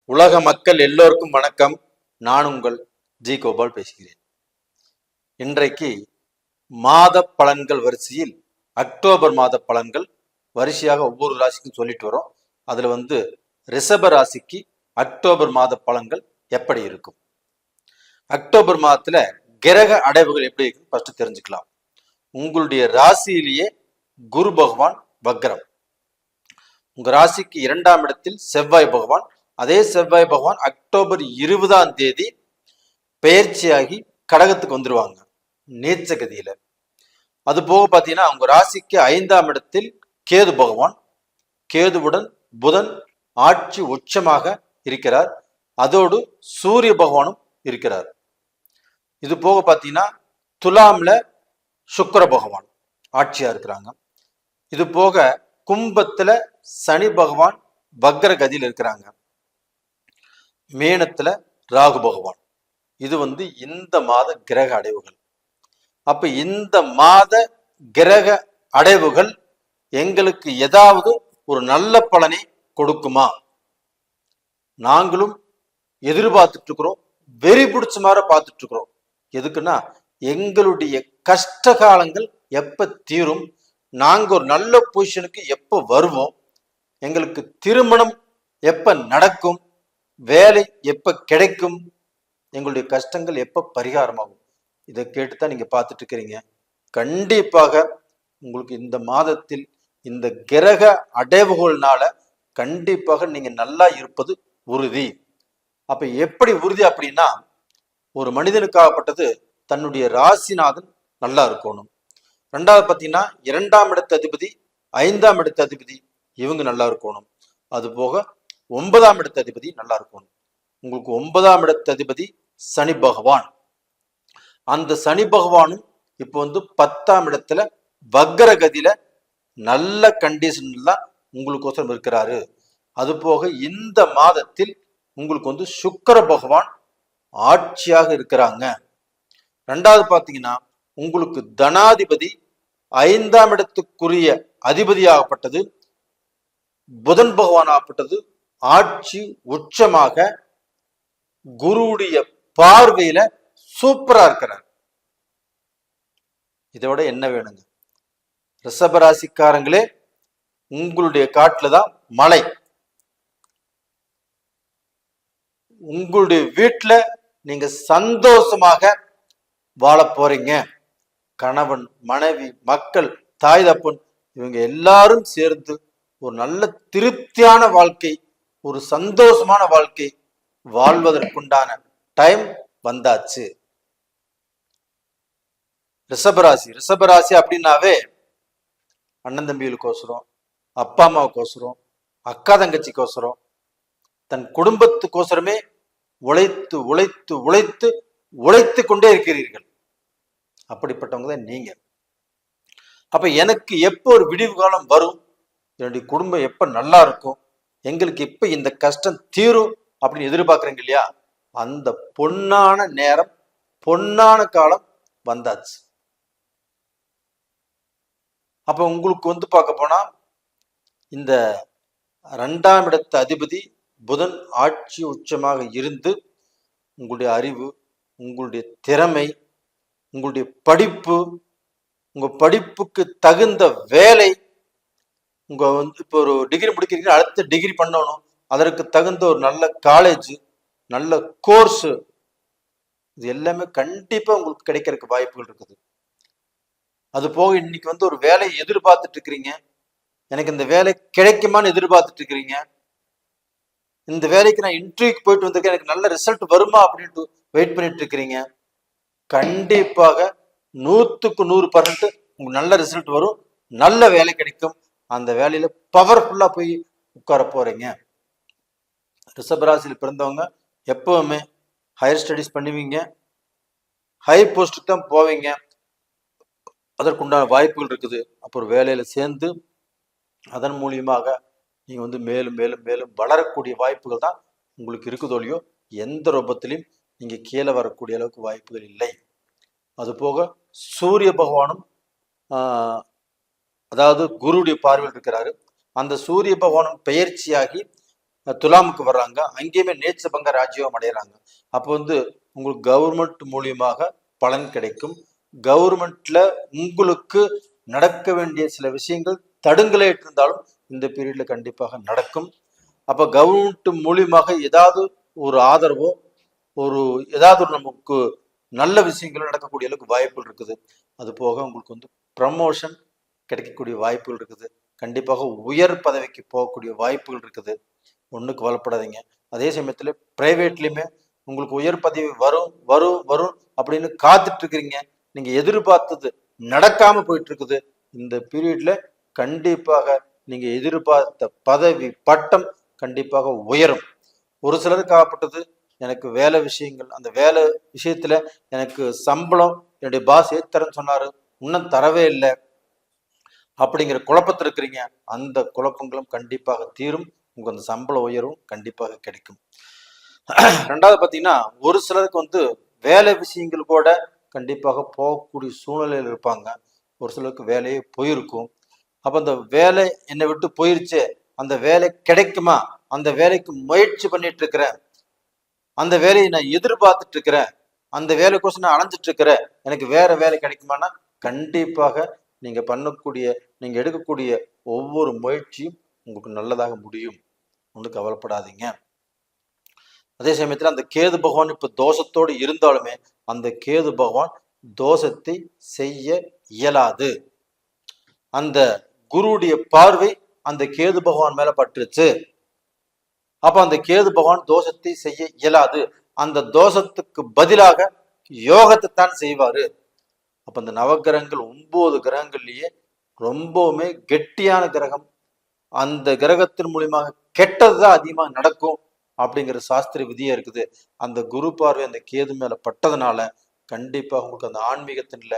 உலக மக்கள் எல்லோருக்கும் வணக்கம். நான் உங்கள் ஜி கோபால் பேசுகிறேன். இன்றைக்கு மாத பலன்கள் வரிசையில் அக்டோபர் மாத பலன்கள் வரிசையாக ஒவ்வொரு ராசிக்கும் சொல்லிட்டு வரோம். அதுல ரிஷப ராசிக்கு அக்டோபர் மாத பலன்கள் எப்படி இருக்கும், அக்டோபர் மாதத்துல கிரக அடைவுகள் எப்படி இருக்கு ஃபர்ஸ்ட் தெரிஞ்சுக்கலாம். உங்களுடைய ராசியிலேயே குரு பகவான் வக்ரம், உங்க ராசிக்கு 2ஆம் இடத்தில் செவ்வாய் பகவான், அதே செவ்வாய் பகவான் அக்டோபர் 20ஆம் தேதி பெயர்ச்சியாகி கடகத்துக்கு வந்துருவாங்க நீச்ச கதியில. அது போக பாத்தீங்கன்னா உங்க ராசிக்கு 5ஆம் இடத்தில் கேது பகவான், கேதுவுடன் புதன் ஆட்சி உச்சமாக இருக்கிறார். அதோடு சூரிய பகவானும் இருக்கிறார். இது போக பாத்தீங்கன்னா துலாம்ல சுக்கிர பகவான் ஆட்சியா இருக்கிறாங்க. இது போக கும்பத்துல சனி பகவான் வக்ர கதியில் இருக்கிறாங்க. மேனத்துல ராகு பகவான். இது இந்த மாத கிரக அடைவுகள். அப்ப இந்த மாத கிரக அடைவுகள் எங்களுக்கு ஏதாவது ஒரு நல்ல பலனை கொடுக்குமா? நாங்களும் எதிர்பார்த்துட்டு இருக்கிறோம், வெறி பிடிச்ச மாதிரி பார்த்துட்டு இருக்கிறோம். எதுக்குன்னா எங்களுடைய கஷ்ட காலங்கள் எப்ப தீரும், நாங்க ஒரு நல்ல பொசிஷனுக்கு எப்ப வருவோம், எங்களுக்கு திருமணம் எப்ப நடக்கும், வேலை எப்ப கிடைக்கும், எங்களுடைய கஷ்டங்கள் எப்ப பரிகாரமாகும், இதை கேட்டுதான் நீங்க பார்த்துட்டு இருக்கிறீங்க. கண்டிப்பாக உங்களுக்கு இந்த மாதத்தில் இந்த கிரக அடைவுகள்னால கண்டிப்பாக நீங்க நல்லா இருப்பது உறுதி. அப்ப எப்படி உறுதி அப்படின்னா, ஒரு மனிதனுக்காகப்பட்டது தன்னுடைய ராசிநாதன் நல்லா இருக்கணும். ரெண்டாவது பார்த்தீங்கன்னா 2ஆம் இடத்து அதிபதி 5ஆம் இடத்து அதிபதி இவங்க நல்லா இருக்கணும். அது போக 9ஆம் இடத்து அதிபதி நல்லா இருக்கணும். உங்களுக்கு 9ஆம் இடத்து அதிபதி சனி பகவான். அந்த சனி பகவானும் இப்போ 10ஆம் இடத்துல வக்ர கதியில நல்ல கண்டிஷன்ல உங்களுக்கோசரம் இருக்கிறாரு. அது போக இந்த மாதத்தில் உங்களுக்கு சுக்கிர பகவான் ஆட்சியாக இருக்கிறாங்க. ரெண்டாவது பாத்தீங்கன்னா உங்களுக்கு தனாதிபதி 5ஆம் இடத்துக்குரிய அதிபதியாகப்பட்டது புதன் பகவான் ஆகப்பட்டது ஆட்சி உச்சமாக குருவுடைய பார்வையில சூப்பரா இருக்கிறார். இதோட என்ன வேணுங்க? ரிஷபராசிக்காரங்களே, உங்களுடைய காட்டுலதான் மழை. உங்களுடைய வீட்டுல நீங்க சந்தோஷமாக வாழ போறீங்க. கணவன், மனைவி, மக்கள், தாய் தப்பன் இவங்க எல்லாரும் சேர்ந்து ஒரு நல்ல திருப்தியான வாழ்க்கை, ஒரு சந்தோஷமான வாழ்க்கை வாழ்வதற்குண்டான டைம் வந்தாச்சு. ரிஷபராசி அப்படின்னாவே அண்ணன் தம்பிகளுக்கோசரம், அப்பா அம்மாவுக்கோசரம், அக்கா தங்கச்சிக்கோசரம், தன் குடும்பத்துக்கோசரமே உழைத்து உழைத்து உழைத்து உழைத்து கொண்டே இருக்கிறீர்கள். அப்படிப்பட்டவங்க தான் நீங்க. அப்ப எனக்கு எப்போ ஒரு விடிவு காலம் வரும், என்னுடைய குடும்பம் எப்ப நல்லா இருக்கும், எங்களுக்கு எப்ப இந்த கஷ்டம் தீரும் அப்படின்னு எதிர்பார்க்குறீங்க இல்லையா? அந்த பொன்னான நேரம், பொன்னான காலம் வந்தாச்சு. அப்ப உங்களுக்கு பார்க்க போனா இந்த 2ஆம் இடத்து அதிபதி புதன் ஆட்சி உச்சமாக இருந்து உங்களுடைய அறிவு, உங்களுடைய திறமை, உங்களுடைய படிப்பு, உங்க படிப்புக்கு தகுந்த வேலை, உங்க இப்போ ஒரு டிகிரி முடிக்கிறீங்க, அடுத்த டிகிரி பண்ணணும், அதற்கு தகுந்த ஒரு நல்ல காலேஜ், நல்ல கோர்ஸ், இது எல்லாமே கண்டிப்பா உங்களுக்கு கிடைக்கிறதுக்கு வாய்ப்புகள் இருக்குது. அது போக இன்னைக்கு ஒரு வேலையை எதிர்பார்த்துட்டு இருக்கிறீங்க, எனக்கு இந்த வேலை கிடைக்குமான்னு எதிர்பார்த்துட்டு இருக்கிறீங்க. இந்த வேலைக்கு நான் இன்டர்வியூக்கு போயிட்டு வந்திருக்கேன், எனக்கு நல்ல ரிசல்ட் வருமா அப்படின்ட்டு வெயிட் பண்ணிட்டு இருக்கிறீங்க. கண்டிப்பாக 100க்கு 100% உங்களுக்கு நல்ல ரிசல்ட் வரும், நல்ல வேலை கிடைக்கும். அந்த வேலையில பவர்ஃபுல்லா போய் உட்கார போறீங்க. ரிஷபராசியில் பிறந்தவங்க எப்பவுமே ஹையர் ஸ்டடிஸ் பண்ணுவீங்க, ஹை போஸ்ட்டுக்கு தான் போவீங்க, அதற்குண்டான வாய்ப்புகள் இருக்குது. அப்புறம் வேலையில சேர்ந்து அதன் மூலியமாக நீங்க மேலும் மேலும் மேலும் வளரக்கூடிய வாய்ப்புகள் தான் உங்களுக்கு இருக்குதோலையோ, எந்த ரூபத்திலையும் நீங்க கீழே வரக்கூடிய அளவுக்கு வாய்ப்புகள் இல்லை. அது போக சூரிய பகவானும் அதாவது குருடைய பார்வையில் இருக்கிறாரு. அந்த சூரிய பகவானும் பெயர்ச்சியாகி துலாமுக்கு வர்றாங்க, அங்கேயுமே நேச்ச பங்க ராஜ்யம் அடைகிறாங்க. அப்போ உங்களுக்கு கவர்மெண்ட் மூலியமாக பலன் கிடைக்கும். கவர்மெண்ட்ல உங்களுக்கு நடக்க வேண்டிய சில விஷயங்கள் தடுங்கலேட்டு இருந்தாலும் இந்த பீரியட்ல கண்டிப்பாக நடக்கும். அப்ப கவர்மெண்ட் மூலியமாக ஏதாவது ஒரு ஆதரவோ ஏதாவது ஒரு நமக்கு நல்ல விஷயங்கள் நடக்கக்கூடிய அளவுக்கு வாய்ப்புகள் இருக்குது. அது போக உங்களுக்கு ப்ரமோஷன் கிடைக்கக்கூடிய வாய்ப்புகள் இருக்குது. கண்டிப்பாக உயர் பதவிக்கு போகக்கூடிய வாய்ப்புகள் இருக்குது. ஒன்றும் கவலைப்படாதீங்க. அதே சமயத்துல பிரைவேட்லயுமே உங்களுக்கு உயர் பதவி வரும் வரும் வரும் அப்படின்னு காத்துட்டு இருக்கிறீங்க. நீங்க எதிர்பார்த்தது நடக்காம போயிட்டு இருக்குது. இந்த பீரியட்ல கண்டிப்பாக நீங்க எதிர்பார்த்த பதவி பட்டம் கண்டிப்பாக உயரும். ஒரு சிலருக்கு ஆகப்பட்டது எனக்கு வேலை விஷயங்கள், அந்த வேலை விஷயத்துல எனக்கு சம்பளம் என்னுடைய பாஸ் ஏத்தரன்னு சொன்னாரு, இன்னும் தரவே இல்லை அப்படிங்கிற குழப்பத்தில் இருக்கிறீங்க. அந்த குழப்பங்களும் கண்டிப்பாக தீரும். உங்களுக்கு அந்த சம்பள உயர்வும் கண்டிப்பாக கிடைக்கும். ரெண்டாவது பார்த்தீங்கன்னா, ஒரு சிலருக்கு வேலை விஷயங்கள் கூட கண்டிப்பாக போகக்கூடிய சூழ்நிலையில் இருப்பாங்க. ஒரு சிலருக்கு வேலையே போயிருக்கும். அப்ப அந்த வேலை என்னை விட்டு போயிருச்சு, அந்த வேலை கிடைக்குமா, அந்த வேலைக்கு முயற்சி பண்ணிட்டு இருக்கிறேன், அந்த வேலையை நான் எதிர்பார்த்துட்டு இருக்கிறேன், அந்த வேலைக்கோசம் நான் அலைஞ்சிட்டு இருக்கிறேன், எனக்கு வேற வேலை கிடைக்குமானா கண்டிப்பாக நீங்க எடுக்கக்கூடிய ஒவ்வொரு முயற்சியும் உங்களுக்கு நல்லதாக முடியும். ஒன்றும் கவலைப்படாதீங்க. அதே சமயத்துல அந்த கேது பகவான் இப்ப தோஷத்தோடு இருந்தாலுமே அந்த கேது பகவான் தோஷத்தை செய்ய இயலாது. அந்த குருவுடைய பார்வை அந்த கேது பகவான் மேல பட்டுருச்சு. அப்ப அந்த கேது பகவான் தோஷத்தை செய்ய இயலாது. அந்த தோஷத்துக்கு பதிலாக யோகத்தை தான் செய்வாரு. அப்ப அந்த நவகிரகங்கள் 9 கிரகங்கள்லயே ரொம்பவுமே கெட்டியான கிரகம். அந்த கிரகத்தின் மூலியமாக கெட்டதுதான் அதிகமாக நடக்கும் அப்படிங்கிற சாஸ்திர விதியா இருக்குது. அந்த குரு பார்வை அந்த கேது மேல பட்டதுனால கண்டிப்பா உங்களுக்கு அந்த ஆன்மீகத்தின்ல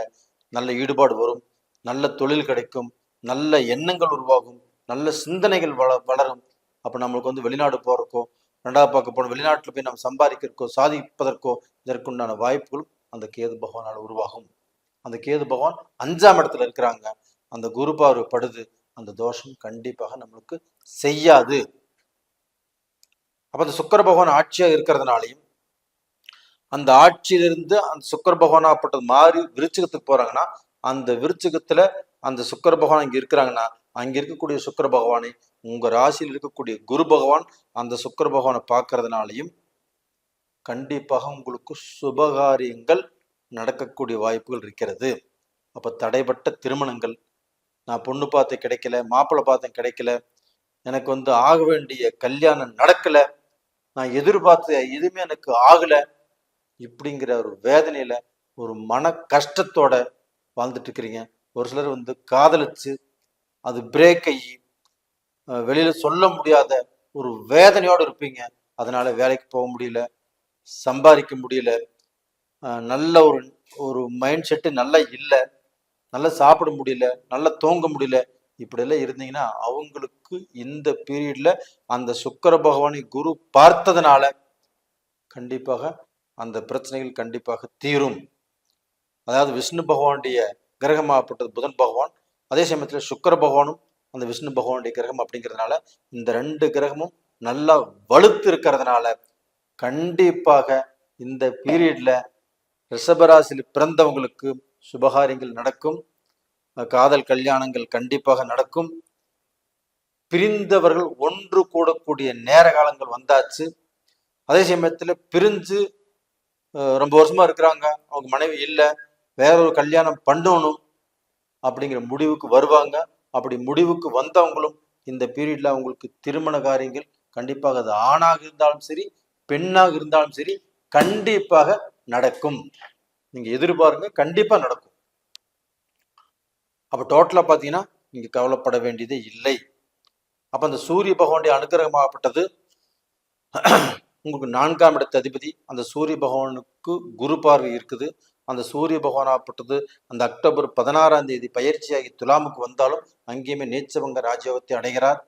நல்ல ஈடுபாடு வரும், நல்ல தொழில் கிடைக்கும், நல்ல எண்ணங்கள் உருவாகும், நல்ல சிந்தனைகள் வளரும். அப்ப நம்மளுக்கு வெளிநாடு போறக்கோ, ரெண்டாவது பார்க்க போன வெளிநாட்டுல போய் நம்ம சம்பாதிக்கிறக்கோ, சாதிப்பதற்கோ இதற்குண்டான வாய்ப்புகளும் அந்த கேது பகவானால் உருவாகும். அந்த கேது பகவான் 5ஆம் இடத்துல இருக்கிறாங்க. அந்த குரு பார்வை படுது, அந்த தோஷம் கண்டிப்பாக நம்மளுக்கு செய்யாது. அப்ப அந்த சுக்கர பகவான் ஆட்சியா இருக்கிறதுனாலையும் அந்த ஆட்சியிலிருந்து அந்த சுக்கர பகவானாப்பட்டது மாறி விருச்சிகத்துக்கு போறாங்கன்னா, அந்த விருச்சிகத்துல அந்த சுக்கர பகவான் இங்க இருக்கிறாங்கன்னா, அங்க இருக்கக்கூடிய சுக்கர பகவானை உங்க ராசியில் இருக்கக்கூடிய குரு பகவான் அந்த சுக்கர பகவானை பார்க்கறதுனாலையும் கண்டிப்பாக உங்களுக்கு சுபகாரியங்கள் நடக்கக்கூடிய வாய்ப்புகள் இருக்கிறது. அப்ப தடைப்பட்ட திருமணங்கள், நான் பொண்ணு பார்த்தேன் கிடைக்கல, மாப்பிள்ளை பார்த்தேன் கிடைக்கல, எனக்கு ஆக வேண்டிய கல்யாணம் நடக்கல, நான் எதிர்பார்த்த எதுவுமே எனக்கு ஆகல, இப்படிங்கிற ஒரு வேதனையில ஒரு மன கஷ்டத்தோட வாழ்ந்துட்டு இருக்கிறீங்க. ஒரு சிலர் காதலிச்சு அது பிரேக் ஆகி வெளியில சொல்ல முடியாத ஒரு வேதனையோடு இருப்பீங்க. அதனால வேலைக்கு போக முடியல, சம்பாதிக்க முடியல, நல்ல ஒரு மைண்ட் செட்டு நல்லா இல்லை, நல்லா சாப்பிட முடியல, நல்லா தூங்க முடியல, இப்படியெல்லாம் இருந்தீங்கன்னா அவங்களுக்கு இந்த பீரியட்ல அந்த சுக்கர பகவானை குரு பார்த்ததுனால கண்டிப்பாக அந்த பிரச்சனைகள் கண்டிப்பாக தீரும். அதாவது விஷ்ணு பகவானுடைய கிரகமாகப்பட்டது புதன் பகவான், அதே சமயத்துல சுக்கர பகவானும் அந்த விஷ்ணு பகவானுடைய கிரகம் அப்படிங்கிறதுனால இந்த 2 கிரகமும் நல்லா வலுத்து இருக்கிறதுனால கண்டிப்பாக இந்த பீரியட்ல ரிஷபராசியில் பிறந்தவங்களுக்கு சுபகாரியங்கள் நடக்கும், காதல் கல்யாணங்கள் கண்டிப்பாக நடக்கும், பிரிந்தவர்கள் ஒன்று கூடக்கூடிய நேர காலங்கள் வந்தாச்சு. அதே சமயத்துல பிரிஞ்சு ரொம்ப வருஷமா இருக்கிறாங்க, அவங்க மனைவி இல்லை, வேற ஒரு கல்யாணம் பண்ணணும் அப்படிங்கிற முடிவுக்கு வருவாங்க. அப்படி முடிவுக்கு வந்தவங்களும் இந்த பீரியட்ல அவங்களுக்கு திருமண காரியங்கள் கண்டிப்பாக, அது ஆணாக இருந்தாலும் சரி பெண்ணாக இருந்தாலும் சரி கண்டிப்பாக நடக்கும். நீங்க எதிர்பாருங்க, கண்டிப்பா நடக்கும். அப்ப டோட்டலா பாத்தீங்கன்னா நீங்க கவலைப்பட வேண்டியதே இல்லை. அப்ப அந்த சூரிய பகவானுடைய அனுகிரகமாகப்பட்டது உங்களுக்கு 4ஆம் இடத்து அதிபதி அந்த சூரிய பகவானுக்கு குரு பார்வை இருக்குது. அந்த சூரிய பகவானாகப்பட்டது அந்த அக்டோபர் 16ஆம் தேதி பயிற்சியாகி துலாமுக்கு வந்தாலும் அங்கேயுமே நீச்சபங்க ராஜயோகத்தை அடைகிறார்.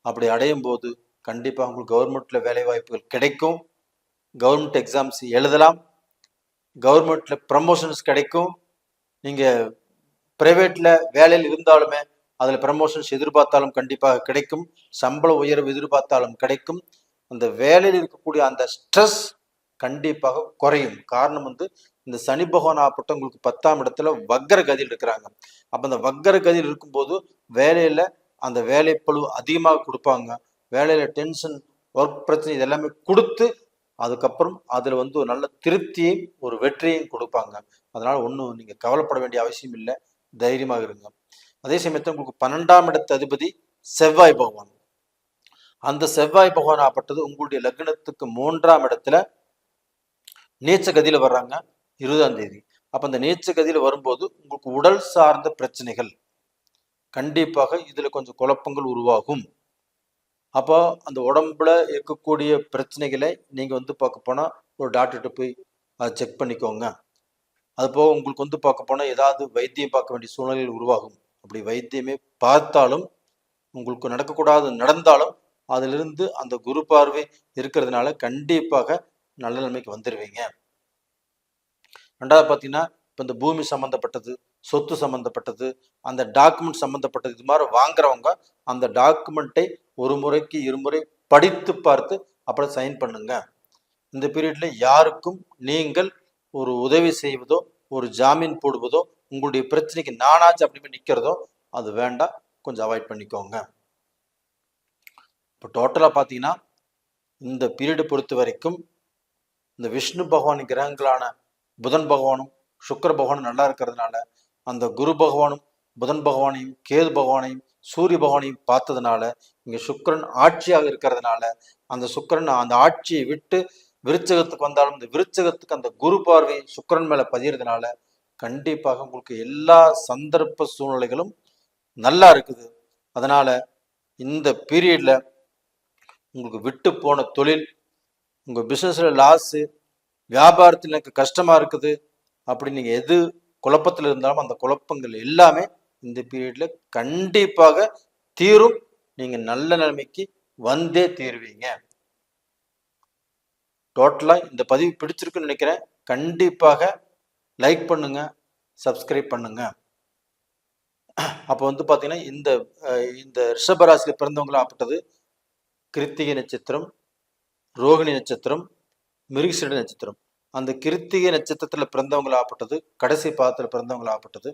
அப்படி அடையும் போது கண்டிப்பா உங்களுக்கு கவர்மெண்ட்ல வேலை வாய்ப்புகள் கிடைக்கும், கவர்மெண்ட் எக்ஸாம்ஸ் எழுதலாம், கவர்மெண்ட்ல ப்ரமோஷன்ஸ் கிடைக்கும். நீங்க பிரைவேட்ல வேலையில் இருந்தாலுமே அதில் ப்ரமோஷன்ஸ் எதிர்பார்த்தாலும் கண்டிப்பாக கிடைக்கும், சம்பள உயர்வு எதிர்பார்த்தாலும் கிடைக்கும். அந்த வேலையில் இருக்கக்கூடிய அந்த ஸ்ட்ரெஸ் கண்டிப்பாக குறையும். காரணம் இந்த சனி பகவான் ஆகப்பட்ட உங்களுக்கு 10ஆம் இடத்துல வக்கர கதியில் இருக்கிறாங்க. அப்போ அந்த வக்கர கதியில் இருக்கும்போது வேலையில அந்த வேலைப்பளு அதிகமாக கொடுப்பாங்க. வேலையில டென்ஷன், ஒர்க் பிரச்சனை இதெல்லாமே கொடுத்து அதுக்கப்புறம் அதில் ஒரு நல்ல திருப்தியையும் ஒரு வெற்றியையும் கொடுப்பாங்க. அதனால ஒன்றும் நீங்கள் கவலைப்பட வேண்டிய அவசியம் இல்லை, தைரியமாக இருங்க. அதே சமயத்தில் உங்களுக்கு 12ஆம் இடத்து அதிபதி செவ்வாய் பகவான். அந்த செவ்வாய் பகவான் ஆப்பட்டது உங்களுடைய லக்னத்துக்கு 3ஆம் இடத்துல நீச்ச கதியில வர்றாங்க 20ஆம் தேதி. அப்ப அந்த நீச்ச கதியில வரும்போது உங்களுக்கு உடல் சார்ந்த பிரச்சனைகள் கண்டிப்பாக இதுல கொஞ்சம் குழப்பங்கள் உருவாகும். அப்போ அந்த உடம்புல இருக்கக்கூடிய பிரச்சனைகளை நீங்க பார்க்க போனா ஒரு டாக்டர்கிட்ட போய் அதை செக் பண்ணிக்கோங்க. அது போக உங்களுக்கு பார்க்க போனா ஏதாவது வைத்தியம் பார்க்க வேண்டிய சூழ்நிலையில் உருவாகும். அப்படி வைத்தியமே பார்த்தாலும் உங்களுக்கு நடக்கக்கூடாது நடந்தாலும் அதிலிருந்து அந்த குரு பார்வை இருக்கிறதுனால கண்டிப்பாக நல்ல நிலைமைக்கு வந்துடுவீங்க. ரெண்டாவது பார்த்தீங்கன்னா இப்போ இந்த பூமி சம்மந்தப்பட்டது, சொத்து சம்மந்தப்பட்டது, அந்த டாக்குமெண்ட் சம்மந்தப்பட்டது, இது மாதிரி வாங்குறவங்க அந்த டாக்குமெண்ட்டை ஒரு முறைக்கு இருமுறை படித்து பார்த்து அப்புறம் சைன் பண்ணுங்க. இந்த பீரியட்ல யாருக்கும் நீங்கள் ஒரு உதவி செய்வதோ ஒரு ஜாமீன் போடுவதோ உங்களுடைய பிரச்சனைக்கு நானாச்சு அப்படின்னு நிற்கிறதோ அது வேண்டாம், கொஞ்சம் அவாய்ட் பண்ணிக்கோங்க. இப்போ டோட்டலாக பார்த்தீங்கன்னா இந்த பீரியடை பொறுத்த வரைக்கும் இந்த விஷ்ணு பகவான் கிரகங்களான புதன் பகவானும் சுக்கர பகவானும் நல்லா இருக்கிறதுனால அந்த குரு பகவானும் புதன் பகவானையும் கேது பகவானையும் சூரிய பகவானையும் பார்த்ததுனால இங்கே சுக்கரன் ஆட்சியாக இருக்கிறதுனால அந்த சுக்கரன் அந்த ஆட்சியை விட்டு விருச்சகத்துக்கு வந்தாலும் இந்த விருச்சகத்துக்கு அந்த குரு பார்வை சுக்கரன் மேலே பதியறதுனால கண்டிப்பாக உங்களுக்கு எல்லா சந்தர்ப்ப சூழ்நிலைகளும் நல்லா இருக்குது. அதனால இந்த பீரியட்ல உங்களுக்கு விட்டு போன தொழில், உங்கள் பிஸ்னஸில் லாஸு, வியாபாரத்தில் எனக்கு கஷ்டமாக இருக்குது அப்படி நீங்கள் எது குழப்பத்தில் இருந்தாலும் அந்த குழப்பங்கள் எல்லாமே இந்த பீரியடில் கண்டிப்பாக தீரும். நீங்கள் நல்ல நிலைமைக்கு வந்தே தீருவீங்க. டோட்டலாக இந்த பதிவு பிடிச்சிருக்குன்னு நினைக்கிறேன். கண்டிப்பாக லைக் பண்ணுங்க, சப்ஸ்கிரைப் பண்ணுங்க. அப்போ பார்த்தீங்கன்னா இந்த ரிஷபராசியில் பிறந்தவங்களும் ஆப்பட்டது கிருத்திகை நட்சத்திரம், ரோகிணி நட்சத்திரம், மிருகசீட நட்சத்திரம். அந்த கிருத்திகை நட்சத்திரத்தில் பிறந்தவங்களை ஆப்பட்டது கடைசி பாதத்தில் பிறந்தவங்களை ஆப்பட்டது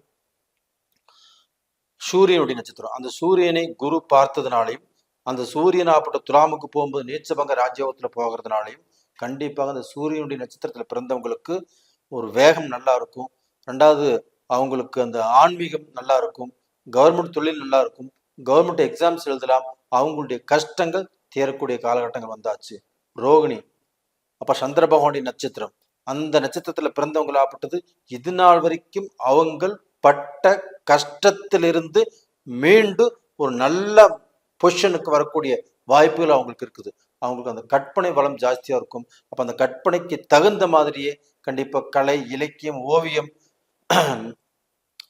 சூரியனுடைய நட்சத்திரம். அந்த சூரியனை குரு பார்த்ததுனாலையும் அந்த சூரியன் ஆப்பட்ட துலாமுக்கு போகும்போது நீச்சபங்க ராஜ்யோகத்தில் போகிறதுனாலையும் கண்டிப்பாக அந்த சூரியனுடைய நட்சத்திரத்தில் பிறந்தவங்களுக்கு ஒரு வேகம் நல்லா இருக்கும். ரெண்டாவது அவங்களுக்கு அந்த ஆன்மீகம் நல்லா இருக்கும், கவர்மெண்ட் தொழில் நல்லா இருக்கும், கவர்மெண்ட் எக்ஸாம்ஸ் எழுதலாம், அவங்களுடைய கஷ்டங்கள் தேரக்கூடிய காலகட்டங்கள் வந்தாச்சு. ரோகிணி அப்ப சந்திர பகவானுடைய நட்சத்திரம். அந்த நட்சத்திரத்துல பிறந்தவங்களாப்பட்டது இது நாள் வரைக்கும் அவங்கள் பட்ட கஷ்டத்திலிருந்து மீண்டு ஒரு நல்ல பொசிஷனுக்கு வரக்கூடிய வாய்ப்புகள் அவங்களுக்கு இருக்குது. அவங்களுக்கு அந்த கற்பனை வளம் ஜாஸ்தியா இருக்கும். அப்ப அந்த கற்பனைக்கு தகுந்த மாதிரியே கண்டிப்பா கலை, இலக்கியம், ஓவியம்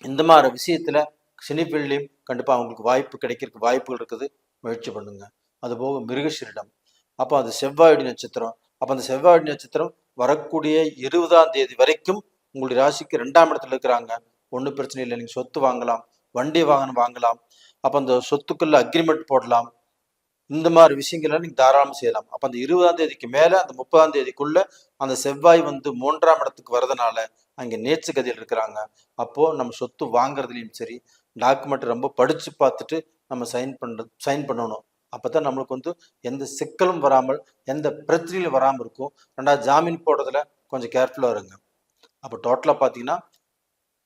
இந்த மாதிரி விஷயத்துல சினிஃபீல்ட்லையும் கண்டிப்பா அவங்களுக்கு வாய்ப்பு கிடைக்கிறதுக்கு வாய்ப்புகள் இருக்குது. முயற்சி பண்ணுங்க. அதுபோக மிருகசீரிடம் அப்போ அது செவ்வாயுடைய நட்சத்திரம். அப்போ அந்த செவ்வாயுடைய நட்சத்திரம் வரக்கூடிய 20ஆம் தேதி வரைக்கும் உங்களுடைய ராசிக்கு 2ஆம் இடத்துல இருக்கிறாங்க. ஒன்றும் பிரச்சனை இல்லை, நீங்கள் சொத்து வாங்கலாம், வண்டி வாகனம் வாங்கலாம், அப்போ அந்த சொத்துக்குள்ள அக்ரிமெண்ட் போடலாம், இந்த மாதிரி விஷயங்கள்லாம் நீங்கள் தாராளம் செய்யலாம். அப்போ அந்த 20ஆம் தேதிக்கு மேலே அந்த 30ஆம் தேதிக்குள்ள அந்த செவ்வாய் 3ஆம் இடத்துக்கு வரதுனால அங்கே நேற்று கதியில் இருக்கிறாங்க. அப்போது நம்ம சொத்து வாங்குறதுலையும் சரி, டாக்குமெண்ட் ரொம்ப படித்து பார்த்துட்டு நம்ம சைன் பண்ணணும். அப்போ தான் நம்மளுக்கு எந்த சிக்கலும் வராமல் எந்த பிரச்சனையும் வராமல் இருக்கும். ரெண்டாவது ஜாமீன் போடுறதுல கொஞ்சம் கேர்ஃபுல்லாக இருங்க. அப்போ டோட்டலாக பார்த்தீங்கன்னா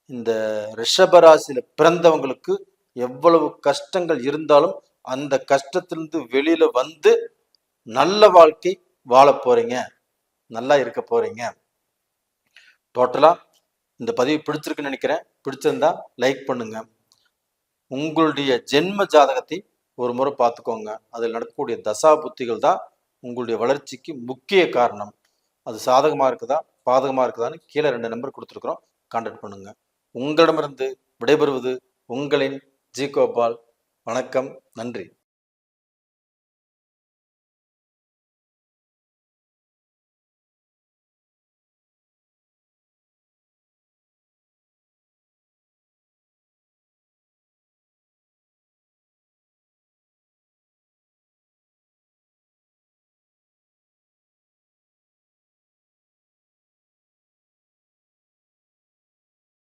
இந்த ரிஷபராசியில் பிறந்தவங்களுக்கு எவ்வளவு கஷ்டங்கள் இருந்தாலும் அந்த கஷ்டத்திலிருந்து வெளியில வந்து நல்ல வாழ்க்கை வாழ போறீங்க, நல்லா இருக்க போறீங்க. டோட்டலா இந்த பதிவு பிடிச்சிருக்குன்னு நினைக்கிறேன். பிடிச்சிருந்தா லைக் பண்ணுங்க. உங்களுடைய ஜென்ம ஜாதகத்தை ஒரு முறை பார்த்துக்கோங்க. அதில் நடக்கக்கூடிய தசா புத்திகள் தான் உங்களுடைய வளர்ச்சிக்கு முக்கிய காரணம். அது சாதகமாக இருக்குதா பாதகமாக இருக்குதான்னு கீழே 2 நம்பர் கொடுத்துருக்குறோம், கான்டாக்ட் பண்ணுங்க. உங்களிடமிருந்து விடைபெறுவது உங்களின் ஜி கோபால். வணக்கம், நன்றி.